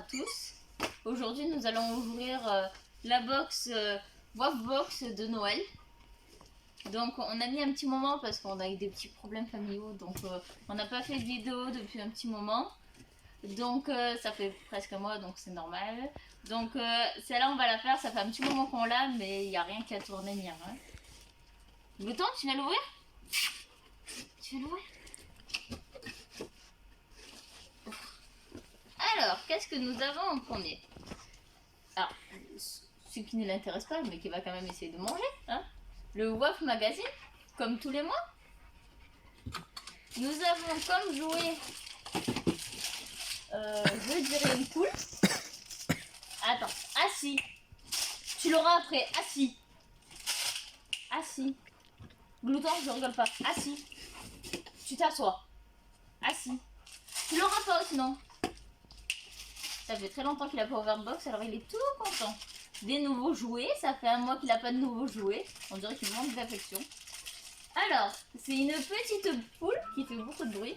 tous. Aujourd'hui nous allons ouvrir la box WAF Box de Noël. Donc on a mis un petit moment parce qu'on a eu des petits problèmes familiaux, donc on n'a pas fait de vidéo depuis un petit moment. Donc ça fait presque un mois, donc c'est normal. Donc celle-là on va la faire, ça fait un petit moment qu'on l'a, mais il n'y a rien qu'à tourner ni rien. Glouton, tu vas l'ouvrir? Tu vas l'ouvrir? Alors, qu'est-ce que nous avons en premier? Alors, ce qui ne l'intéresse pas, mais qui va quand même essayer de manger, hein, le WAF Magazine, comme tous les mois. Nous avons comme jouet, je dirais une poule. Attends, assis. Tu l'auras après, assis. Assis. Glouton, je rigole pas. Assis. Tu t'assois. Assis. Tu l'auras pas sinon. Ça fait très longtemps qu'il a pas ouvert de box, alors il est tout content. Des nouveaux jouets, ça fait un mois qu'il n'a pas de nouveaux jouets. On dirait qu'il manque d'affection. Alors, c'est une petite poule qui fait beaucoup de bruit.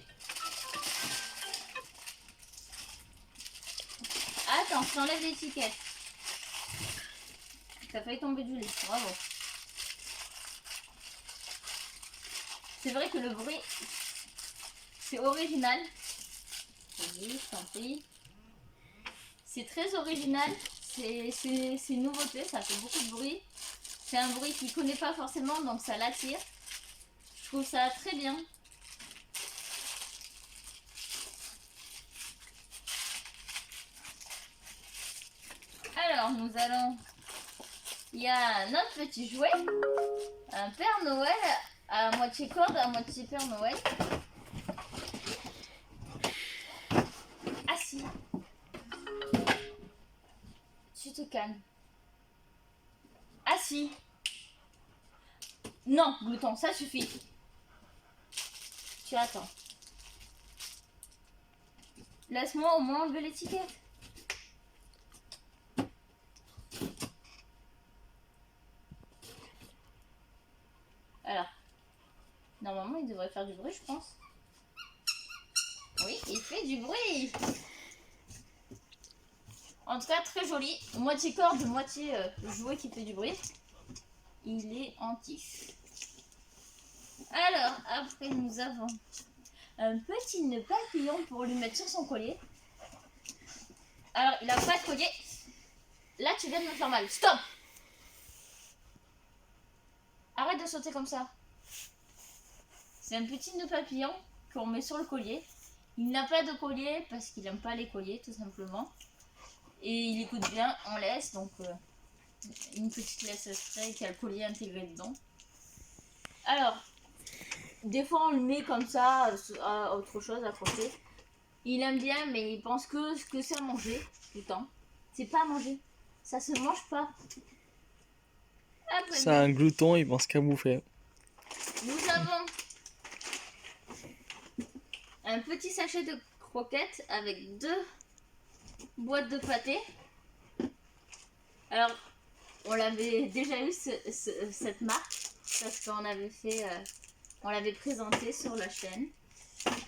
Attends, je t'enlève l'étiquette. Ça a failli tomber du lit, bravo. C'est vrai que le bruit, c'est original. Vas-y, je t'en prie. C'est très original, c'est une nouveauté, ça fait beaucoup de bruit. C'est un bruit qu'il ne connaît pas forcément, donc ça l'attire. Je trouve ça très bien. Alors, nous allons... Il y a notre petit jouet, un Père Noël à moitié corde, à moitié Père Noël. Assis. Tu te calmes. Assis. Non, Glouton, ça suffit. Tu attends. Laisse-moi au moins enlever l'étiquette. Alors, normalement, il devrait faire du bruit, je pense. Oui, il fait du bruit. En tout cas, très joli. Moitié corde, moitié jouet qui fait du bruit. Il est en tige. Alors, après, nous avons un petit nœud papillon pour lui mettre sur son collier. Alors, il n'a pas de collier. Là, tu viens de me faire mal. Stop! Arrête de sauter comme ça. C'est un petit nœud papillon qu'on met sur le collier. Il n'a pas de collier parce qu'il n'aime pas les colliers, tout simplement. Et il écoute bien en laisse, donc une petite laisse spray qui a le collier intégré dedans. Alors, des fois on le met comme ça à autre chose à côté. Il aime bien, mais il pense que c'est à manger tout le temps. C'est pas à manger, ça se mange pas. C'est un glouton, il pense qu'à bouffer. Nous avons un petit sachet de croquettes avec 2 boîtes de pâté. Alors, on l'avait déjà eu cette marque parce qu'on avait fait, on l'avait présenté sur la chaîne.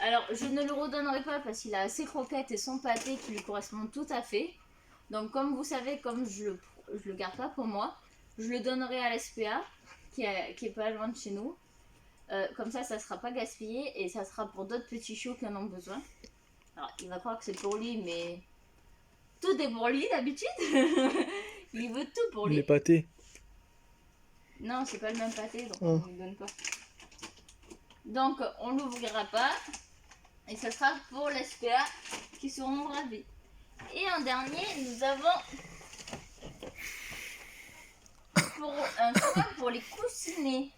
Alors, je ne le redonnerai pas parce qu'il a ses croquettes et son pâté qui lui correspondent tout à fait. Donc, comme vous savez, comme je le garde pas pour moi, je le donnerai à l'SPA qui est pas loin de chez nous. Comme ça sera pas gaspillé et ça sera pour d'autres petits chiots qui en ont besoin. Alors, il va croire que c'est pour lui, mais tout est pour lui d'habitude. Il veut tout pour lui. Les pâtés. Non, c'est pas le même pâté, donc on ne lui donne pas. Donc, on l'ouvrira pas. Et ça sera pour l'SPA qui seront ravis. Et en dernier, nous avons un soin pour les coussinets.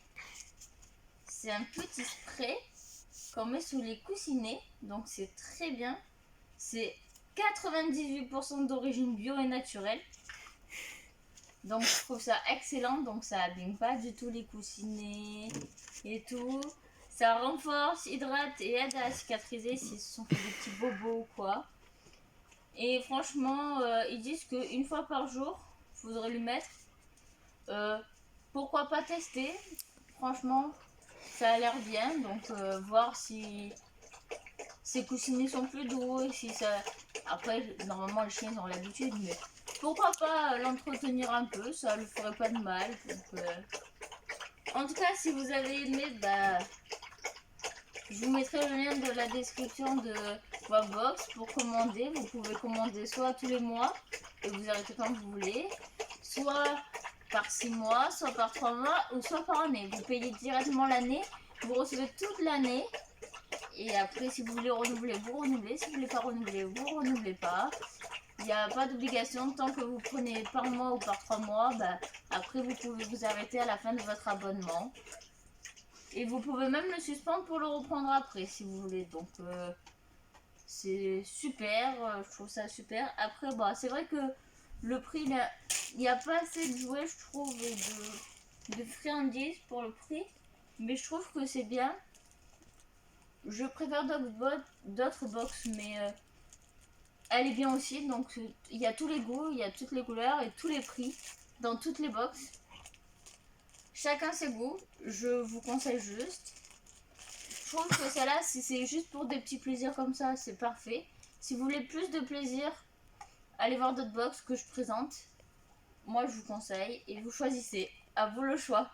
C'est un petit spray qu'on met sous les coussinets. Donc, c'est très bien. C'est 98% d'origine bio et naturelle. Donc je trouve ça excellent, donc ça abîme pas du tout les coussinets et tout. Ça renforce, hydrate et aide à cicatriser si ce sont fait des petits bobos ou quoi. Et franchement, ils disent qu'une fois par jour, il faudrait lui mettre. Pourquoi pas tester? Franchement, ça a l'air bien, donc voir si ces coussinets sont plus doux et si ça Après, normalement, les chiens ils ont l'habitude, mais pourquoi pas l'entretenir un peu, ça ne ferait pas de mal. Donc, en tout cas, si vous avez aimé, bah, je vous mettrai le lien de la description de Webbox pour commander. Vous pouvez commander soit tous les mois et vous arrêtez quand vous voulez, soit par 6 mois, soit par 3 mois ou soit par année. Vous payez directement l'année, vous recevez toute l'année. Et après, si vous voulez renouveler, vous renouvelez. Si vous voulez pas renouveler, vous renouvelez pas. Il n'y a pas d'obligation. Tant que vous prenez par mois ou par 3 mois, bah, après vous pouvez vous arrêter à la fin de votre abonnement. Et vous pouvez même le suspendre pour le reprendre après si vous voulez. Donc c'est super, je trouve ça super. Après, bah, c'est vrai que le prix, il n'y a pas assez de jouets, je trouve, et de friandises pour le prix. Mais je trouve que c'est bien. Je préfère d'autres box, mais elle est bien aussi. Donc il y a tous les goûts, il y a toutes les couleurs et tous les prix dans toutes les box. Chacun ses goûts, je vous conseille juste. Je trouve que celle-là, si c'est juste pour des petits plaisirs comme ça, c'est parfait. Si vous voulez plus de plaisir, allez voir d'autres box que je présente. Moi, je vous conseille et vous choisissez. À vous le choix.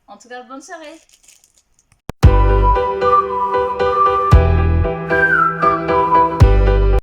En tout cas, bonne soirée.